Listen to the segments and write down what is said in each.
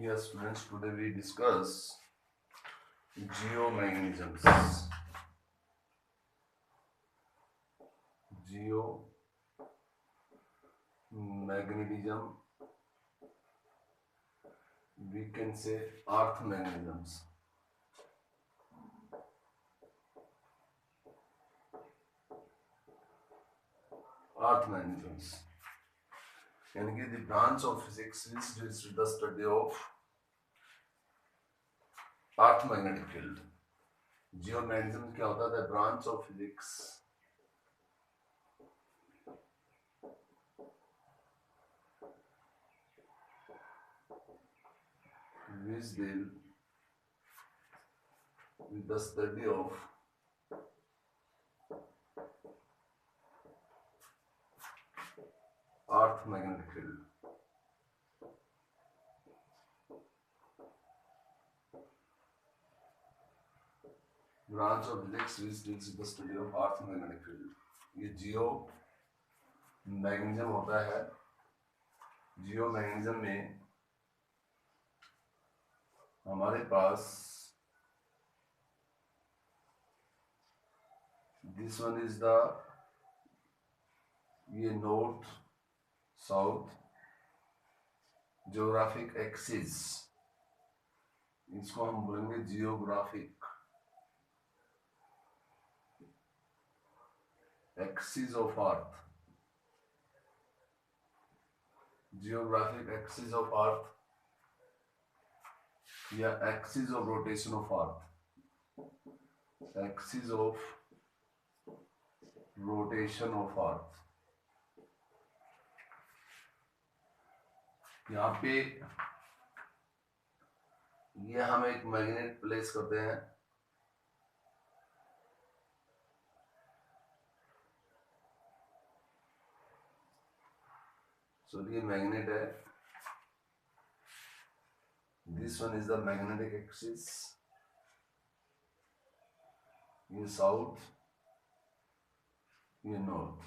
Yes, friends, today we discuss geomagnetisms. Geomagnetism, we can say earth magnetisms. Earth magnetisms. यानी कि the branch of physics which deals with the study of earth magnetic field. Geomagnetism क्या होता है? The branch of physics which deal with the study of earth magnetic field. Branch of physics which deals with the study of earth magnetic field. ये geo magnetism होता है. Geo magnetism में हमारे पास this one is the ये north south geographic axis, इसको हम बोलेंगे geographic axis of earth. Geographic axis of earth या axis of rotation of earth. Axis of rotation of earth. यहाँ पे ये हम एक मैग्नेट प्लेस करते हैं. So ये मैग्नेट है. This one is the magnetic axis. ये साउथ, ये north.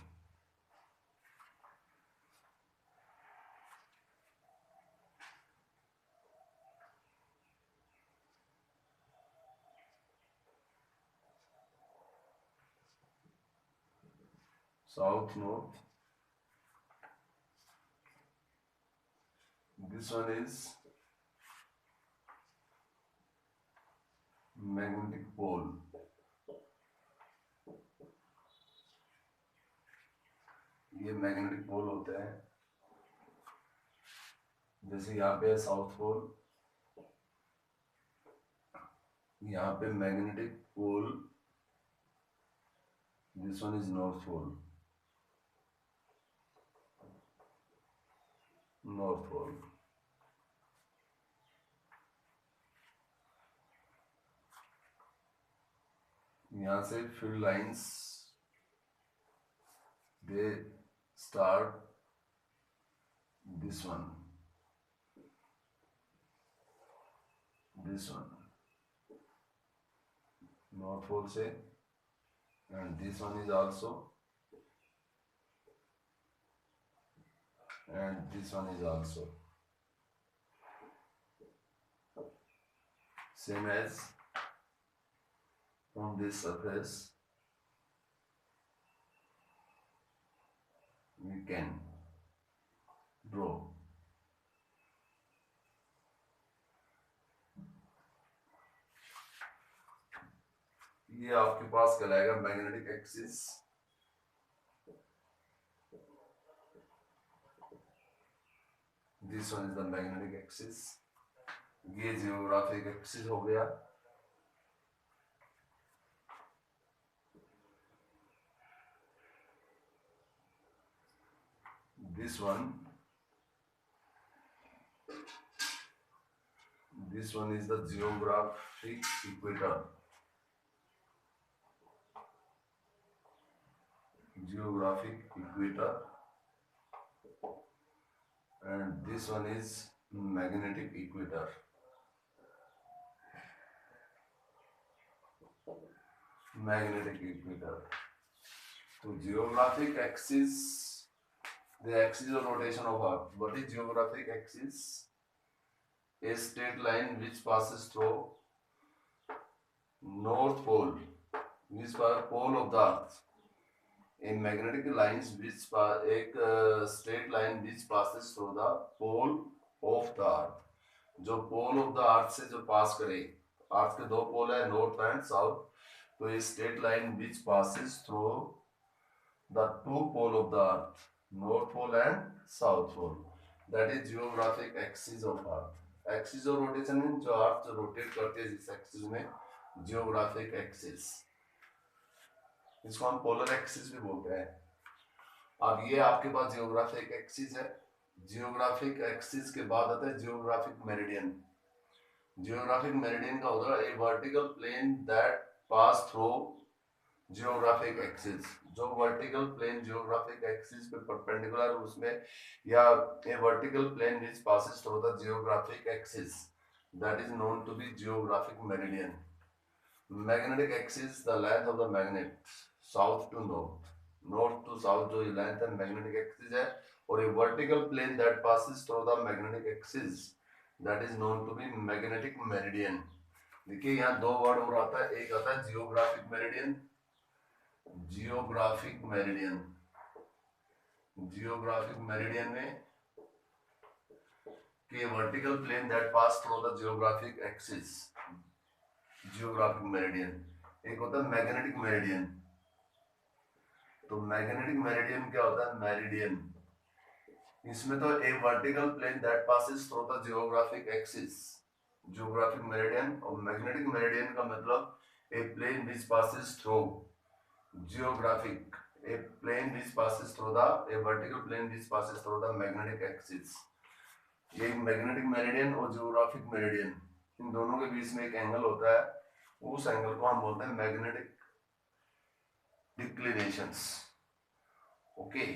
South north. This one is magnetic pole. ये मैग्नेटिक पोल होते हैं. जैसे यहाँ पे है साउथ पोल, यहाँ पे magnetic pole. This one is north pole. North pole. यहाँ से field lines they start this one, north pole से, and this one is also, and this one is also same as on this surface we can draw. ये आपके पास कहलाएगा magnetic axis. This one is the magnetic axis. ये geographic axis हो गया. This one is the geographic equator. And this one is magnetic equator. So geographic axis, the axis of rotation of Earth. What is geographic axis? a straight line which passes through north pole, which pole of the earth. A magnetic lines which एक straight line which passes through the pole of the earth, जो पोल of the अर्थ से जो पास करे, अर्थ के दो पोल है north and south, तो ये straight line which passes through the two pole of the earth, north pole and south pole, that is geographic axis of earth. Axis of rotation mean जो earth जो रोटेट करती है जिस axis में, geographic axis, इसको हम polar axis भी बोलते हैं। अब ये आपके पास जियोग्राफिक एक्सिस है। जियोग्राफिक एक्सिस के बाद आता है जियोग्राफिक मेरिडियन। जियोग्राफिक मेरिडियन का होगा a vertical plane that pass through geographic axis, जो वर्टिकल प्लेन जियोग्राफिक एक्सिस पे परपेंडिकुलर उसमें, या a vertical plane which passes through the geographic axis, that is known to be geographic meridian. Magnetic axis, the length of the magnet south to north, north to south जो length है magnetic axis है, और a vertical plane that passes through the magnetic axis, that is known to be magnetic meridian। देखिए यहाँ दो word और आता है, एक आता है geographic meridian, geographic meridian, geographic meridian में कि vertical plane that pass through the geographic axis, geographic meridian. एक होता है मैग्नेटिक मेरिडियन। तो मैग्नेटिक मेरिडियन क्या होता है? मेरिडियन, इसमें तो a vertical plane that passes through the geographic axis, geographic meridian. और मैग्नेटिक मेरिडियन का मतलब a plane which passes through geographic, a plane which passes through the, a vertical plane which passes through the magnetic axis. ये magnetic meridian और geographic meridian, इन दोनों के बीच में एक angle होता है, उस एंगल को हम बोलते हैं मैग्नेटिक डिक्लिनेशंस। ओके,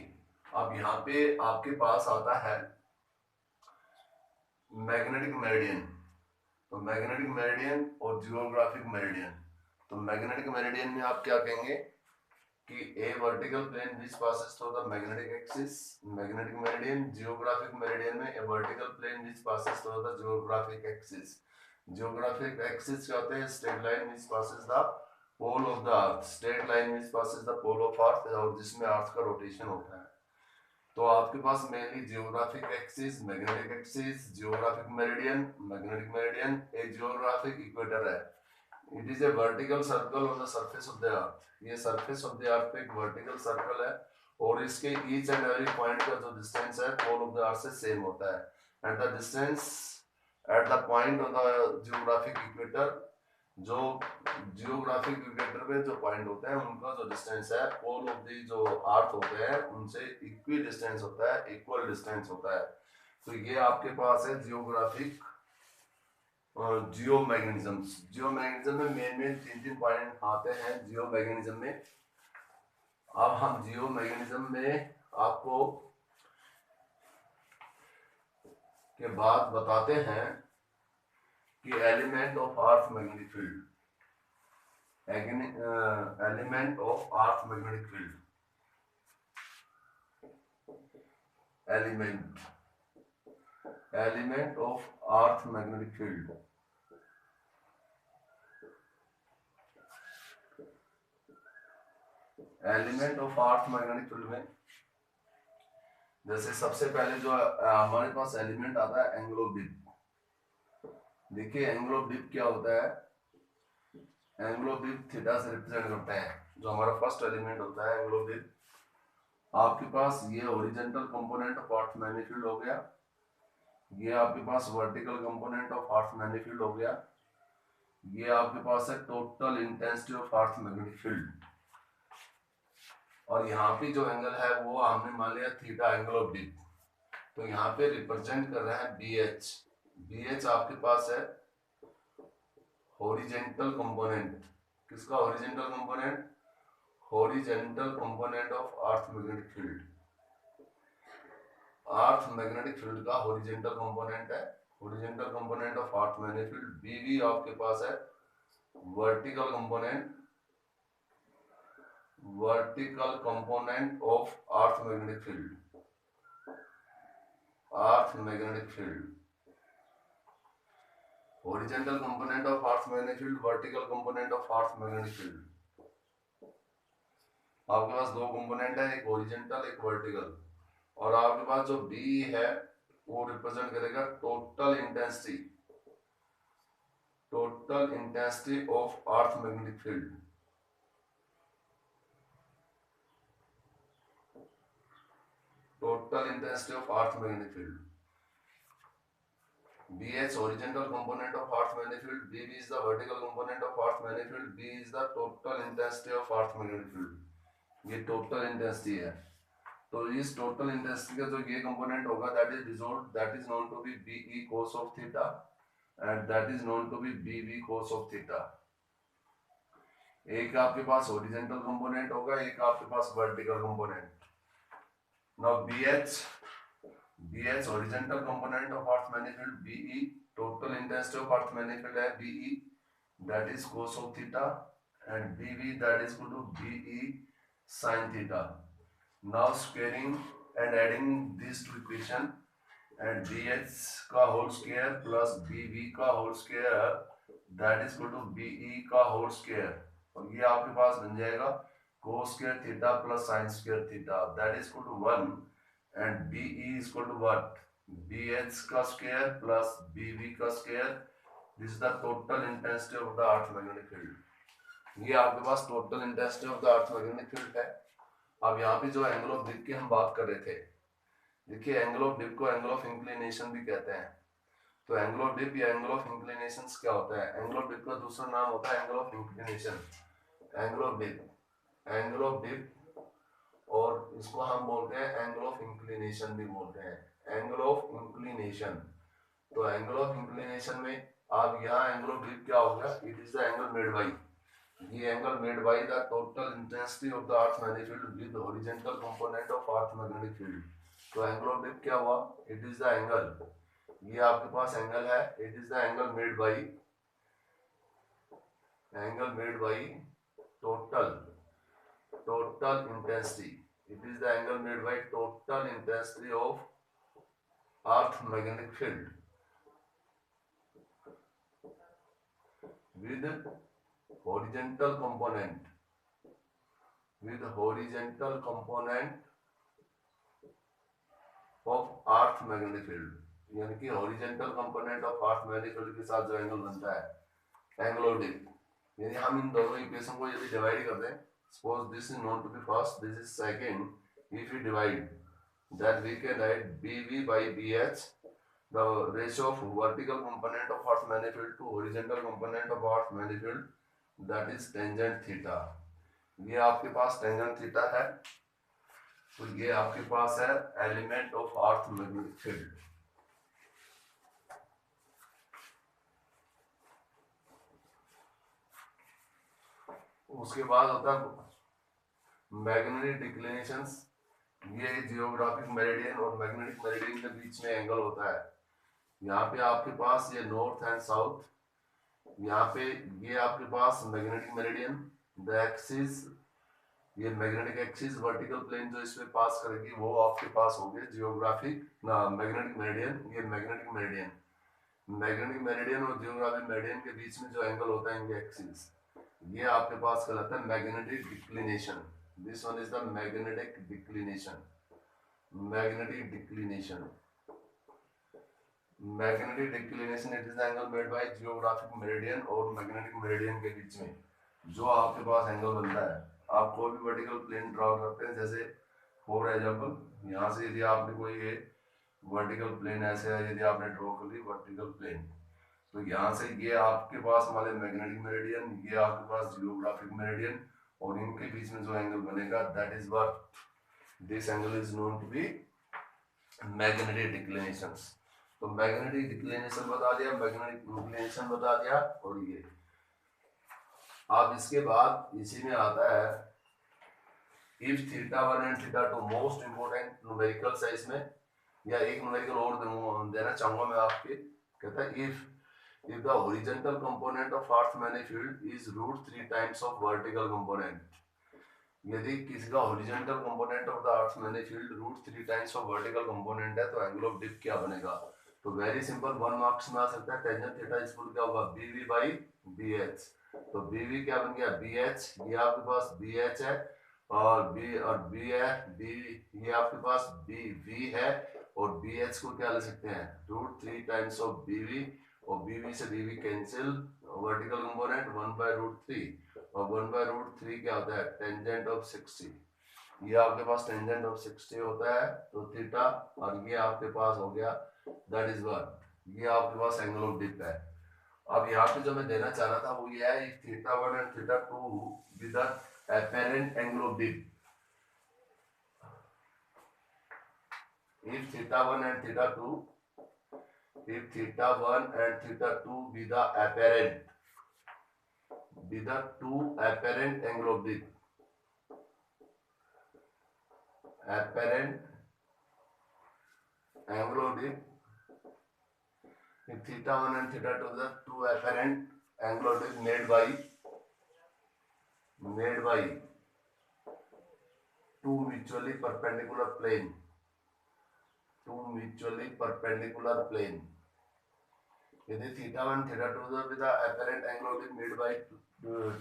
अब यहाँ पे आपके पास आता है मैग्नेटिक मेरिडियन। तो मैग्नेटिक मेरिडियन और जियोग्राफिक मेरिडियन। तो मैग्नेटिक मेरिडियन में आप क्या कहेंगे कि a vertical plane which passes through the magnetic axis, magnetic meridian. Geographic meridian में a vertical plane which passes through the geographic axis. Geographic axis क्या होते हैं? Straight line which passes the pole of the earth, straight line which passes the pole of earth, और जिसमें earth का rotation होता है। तो आपके पास mainly geographic axis, magnetic axis, geographic meridian, magnetic meridian. एक जियोग्राफिक इक्वेटर है, it is a vertical circle on the surface of the earth. ये सरफेस ऑफ द अर्थ पे एक वर्टिकल सर्कल है, और इसके ईच एंड एवरी पॉइंट का जो डिस्टेंस है पोल ऑफ द अर्थ से सेम होता है, and the distance at the point on the geographic equator, जो जियोग्राफिक इक्वेटर पे जो पॉइंट होते हैं उनका जो डिस्टेंस है पोल ऑफ दी जो अर्थ होते हैं उनसे इक्वी डिस्टेंस होता है, इक्वल डिस्टेंस होता है। तो ये आपके पास है geographic geo magnetism. Geo magnetism में मेन तीन तीन पॉइंट आते हैं जियो मैग्नेटिज्म में। अब हम जियो मैग्नेटिज्म में आपको के बाद बताते हैं कि element of earth magnetic field, element of earth magnetic field, element of earth magnetic field. Element of earth magnetic field में जैसे सबसे पहले जो हमारे पास एलिमेंट आता है एंगल ऑफ डिप। देखिए एंगल ऑफ डिप क्या होता है? एंगल ऑफ डिप थीटा से रिप्रेजेंट करते हैं। जो हमारा फर्स्ट एलिमेंट होता है एंगल ऑफ डिप, आपके पास ये horizontal component of earth magnetic field हो गया, ये आपके पास vertical component of earth magnetic field हो गया, ये आपके पास है total intensity of earth magnetic field, और यहाँ पे जो एंगल है वो हमने मान लिया थीटा, एंगल ऑफ डिप। तो यहाँ पे रिप्रेजेंट कर रहा है BH। BH आपके पास है हॉरिजॉन्टल कंपोनेंट। किसका horizontal component? Horizontal component of earth magnetic field. Earth magnetic field का हॉरिजॉन्टल कंपोनेंट है, horizontal component of earth magnetic field. BV आपके पास है vertical component, vertical component of earth magnetic field, earth magnetic field. horizontal component of earth magnetic field, vertical component of earth magnetic field. आपके पास दो component है, एक horizontal एक vertical, और आपके पास जो बी है वो रिप्रेजेंट करेगा total intensity of earth magnetic field. Total intensity of earth magnetic field. BH horizontal component of earth magnetic field, BB is the vertical component of earth magnetic field, B is the total intensity of earth magnetic field। ये total intensity है, तो इस total intensity का जो ये component होगा that is known to be BE cos of theta and that is known to be BB cos of theta। एक आपके पास हॉरिजॉन्टल कंपोनेंट होगा, एक आपके पास vertical component. Now BH horizontal component of earth magnetic field, BE total intensity of earth magnetic field है BE that is cos of theta and BB that is equal to BE sin theta। Now squaring and adding these two equation and BH का whole square plus BB का whole square that is equal to BE का whole square, और ये आपके पास बन जाएगा cos square theta plus sin square theta that is equal to 1 and BE is equal to what? BH का square plus BB का square। This is the total intensity of the earth magnetic field। ये आपके पास total intensity of the earth magnetic field है। अब यहाँ पे जो angle of dip की हम बात कर रहे थे, देखिए एंगल ऑफ डिप को एंगल ऑफ इंक्लिनेशन भी कहते हैं। तो एंगल ऑफ डिप या एंगल ऑफ इंक्लिनेशन क्या होता है? एंगल ऑफ डिप का दूसरा नाम होता है angle of inclination. Angle of dip और इसको हम बोलते हैं एंगल ऑफ इंक्लिनेशन भी बोलते हैं, एंगल ऑफ इंक्लिनेशन। तो एंगल ऑफ इंक्लिनेशन में आप यहाँ एंगल ऑफ डिप क्या होगा? It is the angle made by, ये angle made by the total intensity of the earth magnetic field with horizontal component of earth magnetic field. तो angle of dip क्या हुआ? It is the angle, ये आपके पास angle है, it is the angle made by total intensity, it is the angle made by total intensity of earth magnetic field with horizontal component of earth magnetic field, यानी कि horizontal component of earth magnetic field के साथ जो angle बनता है angle of dip. यानी हम इन दोनों इक्वेशन को यदि डिवाइड कर दें, suppose this is known to be first, this is second, if we divide that we can write BB by BH, the ratio of vertical component of earth magnetic field to horizontal component of earth magnetic field, that is tangent theta। ये आपके पास tangent theta है, तो ये आपके पास है element of earth magnetic field. उसके बाद होता है मैग्नेटिक डिक्लिनेशंस। ये जियोग्राफिक मेरिडियन और मैग्नेटिक मेरिडियन के बीच में एंगल होता है। यहाँ पे आपके पास ये नॉर्थ एंड साउथ, यहाँ पे ये आपके पास मैग्नेटिक मेरिडियन, द एक्सिस, ये मैग्नेटिक एक्सिस वर्टिकल प्लेन जो इसमें पास करेगी वो आपके पास हो गए जियोग्राफिक मैग्नेटिक मेरिडियन। ये मैग्नेटिक मेरिडियन और जियोग्राफिक मेरिडियन के बीच में जो एंगल होता है इनके एक्सिस, ये आपके पास कहलाता है magnetic declination. This one is the magnetic declination. Magnetic declination it is the angle made bye geographic meridian और मैग्नेटिक मेरिडियन के बीच में जो आपके पास एंगल बनता है। आप कोई भी वर्टिकल प्लेन ड्रॉ करते हैं, जैसे फॉर एग्जांपल यहाँ से यदि आपने कोई ये वर्टिकल प्लेन ऐसे यदि आपने ड्रॉ कर ली वर्टिकल प्लेन, तो यहाँ से ये आपके पास वाले मैग्नेटिक मेरिडियन, ये आपके पास जियोग्राफिक मेरिडियन, और इनके बीच में जो एंगल बनेगा that is what this angle is known to be magnetic declinations. तो मैग्नेटिक डिक्लिनेशन बता दिया, मैग्नेटिक इंक्लिनेशन बता दिया, और ये अब इसके बाद इसी में आता है if theta 1 and theta 2 most important numericals है इसमें, या एक न्यूमेरिकल और देना चाहूंगा मैं आपके। कहता है if the horizontal component of earth magnetic field is √3 times of vertical component, यदि किसी का horizontal component of the earth magnetic field √3 times of vertical component है तो angle of dip क्या बनेगा? तो वेरी सिंपल 1 मार्क्स में आ सकता है टेंजेंट थीटा इज इक्वल क्या होगा बीवी बाई बीएच। तो बीवी क्या बन गया बीएच, ये आपके पास बीएच है और बी है बी, ये आपके पास बी है और बी एच को क्या ले सकते हैं √3 टाइम्स ऑफ बीवी और बीवी से बीवी कैंसिल, वर्टिकल कंपोनेंट 1/√3 और 1/√3 क्या होता है टेंजेंट ऑफ 60। ये आपके पास टेंजेंट ऑफ 60 होता है तो थीटा, और ये आपके पास हो गया दैट इज व्हाट, ये आपके पास एंगल ऑफ डिप है। अब यहाँ पे जो मैं देना चाह रहा था वो ये है θ1 and θ2 with the apparent angle of dip. If θ1 and θ2, if θ1 and θ2 be the two apparent angle of dip, apparent angle of dip, if θ1 and θ2 are the two apparent angle of dip made by two mutually perpendicular plane, यदि θ1 θ2 with the apparent angle of dip made by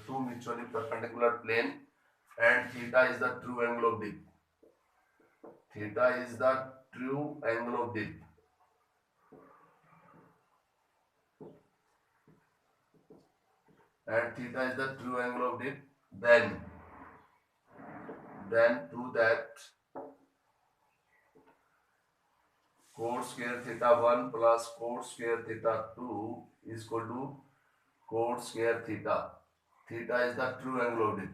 two mutually perpendicular plane and theta is the true angle of dip, theta is the true angle of dip, and theta is the true angle of dip, then to that cos square θ1 plus cos square θ2 is equal to cos square theta. Theta is the true angle of dip.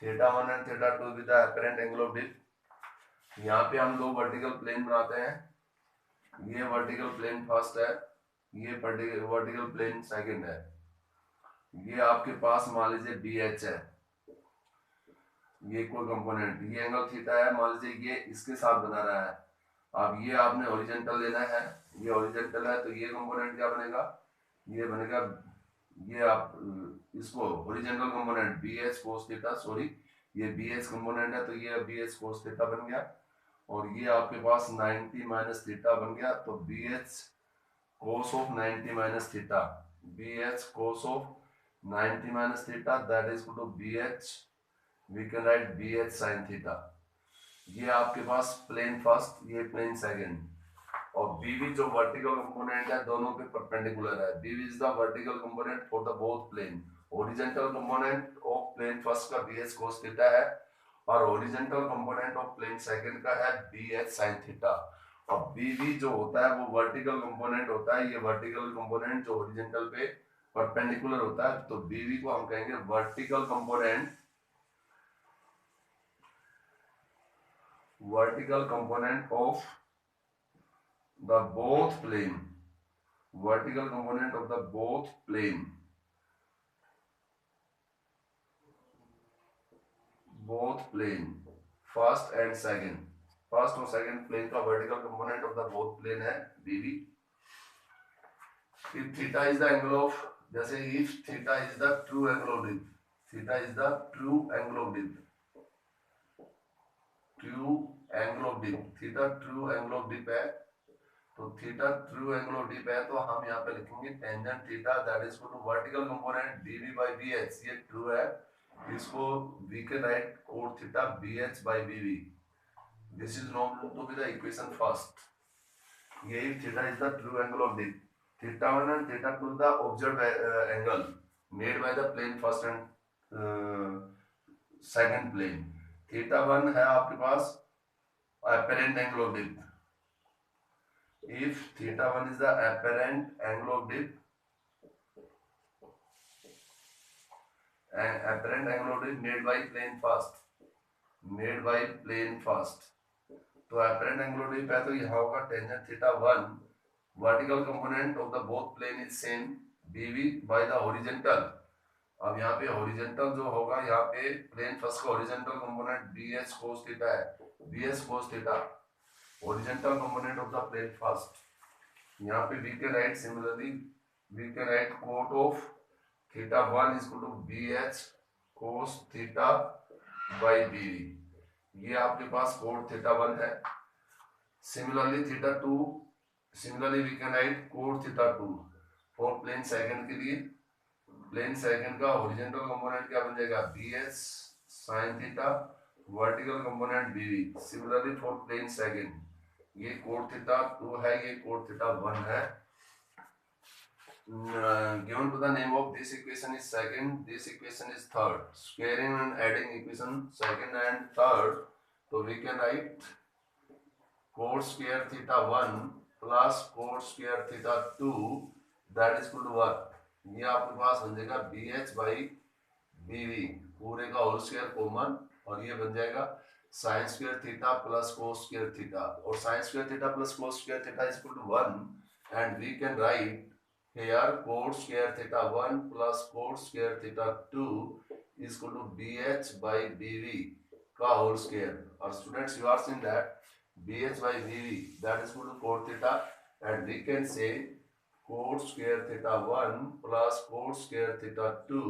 θ1 and θ2 with the apparent angle of dip. यहाँ पे हम दो vertical plane बनाते हैं, ये vertical plane first है, ये vertical plane second है। ये आपके पास मान लीजिए BH है, ये कोई कंपोनेंट, ये एंगल थीटा है, मान लीजिए ये इसके साथ बना रहा है। अब ये आपने हॉरिजॉन्टल लेना है, ये हॉरिजॉन्टल है तो ये कंपोनेंट क्या बनेगा, ये बनेगा, ये आप इसको horizontal component BH cos theta, sorry ये BH कंपोनेंट है तो ये BH cos थीटा बन गया और ये आपके पास 90 माइनस थीटा बन गया। तो BH cos of 90 minus theta, BH cos of 90 minus theta that is equal to BH, we can write BH sin theta. ये आपके पास प्लेन फर्स्ट, ये प्लेन सेकंड, और BV जो वर्टिकल कंपोनेंट है दोनों पे परपेंडिकुलर है। BV is the vertical component for the both plane, horizontal component of plane first का BH cos थीटा है और horizontal component of plane second का है BH sin थीटा। और BV जो होता है वो वर्टिकल कंपोनेंट होता है, ये वर्टिकल कंपोनेंट जो हॉरिजॉन्टल पे परपेंडिकुलर होता है, तो BV को हम कहेंगे vertical component of the both plane, vertical component of the both plane, first and second, first और सेकंड प्लेन का vertical component of the both plane है BV। if theta is the angle of, जैसे if theta is the true angle of dip, theta is the true angle of dip, theta true angle of dip है, तो theta true angle of dip है तो हम यहाँ पे लिखेंगे tangent theta that is equal to vertical component BV by BH, ये true है, इसको we can write cot theta BH by BV, this is known to be the equation first. ये theta is the true angle of dip, θ1 and θ2 the observed angle made by the plane first and second plane. θ1 है आपके पास apparent angle of dip, if θ1 is the apparent angle of dip, and apparent angle of dip made by plane first, तो apparent angle of dip है तो यहाँ होगा tangent θ1, vertical component of the both plane is same BV by the horizontal। अब यहाँ पे horizontal जो होगा, यहाँ पे प्लेन फर्स्ट का horizontal component BH cos theta है, BH cos थीटा horizontal component of the plane first. यहाँ पे we can write similarly, we can write cot of θ1 is equal to BH cos theta by BV, ये आपके पास cot θ1 है। Similarly θ2 Similarly we can write cot theta 2 for plane second के लिए plane second का horizontal component क्या बन जाएगा bs sin theta, vertical component bv। Similarly for plane second ये कोट थीटा 2 है, ये कोट थीटा 1 है। Given to the name of this equation is second, this equation is third. Squaring and adding equation second and third, so we can write cot square theta 1 plus cot square theta 2 that is equal to what? ये आपके पास बन जाएगा B H by B V पूरे का whole square common, और ये बन जाएगा sine square theta plus cos square theta, और sine square theta plus cos square theta is equal to 1 and we can write here cot square theta 1 plus cot square theta 2 is equal to bh by bv का whole square. और students you are seeing that bh by bv that is equal to cot theta, and we can say cot square theta 1 plus cot square theta 2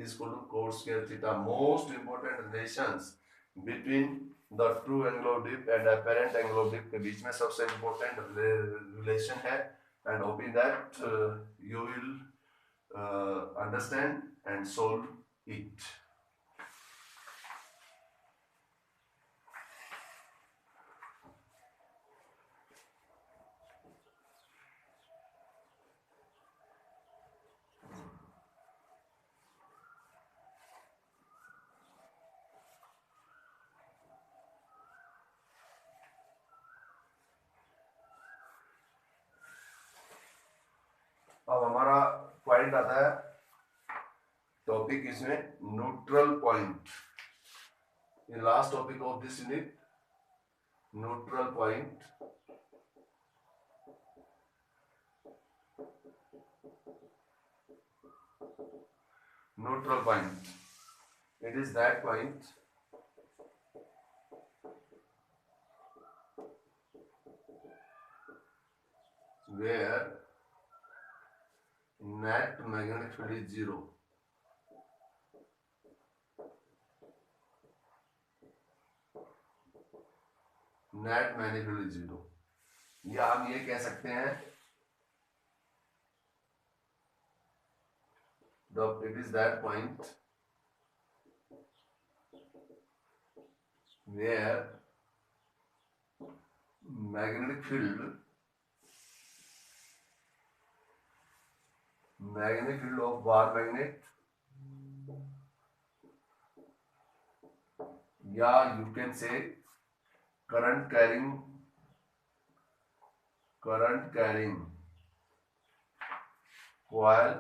is equal to cot square theta। Most important relations between the true angle of drift and apparent angle of drift के बीच में सबसे important relation है, and hoping that you will understand and solve it। अब हमारा point आता है topic इसमें neutral point. ये last topic of this unit neutral point. Neutral point, it is that point where net magnetic field is zero। Net magnetic field is zero, या हम ये कह सकते हैं it is that point where magnetic field of bar magnet, या you can say current carrying coil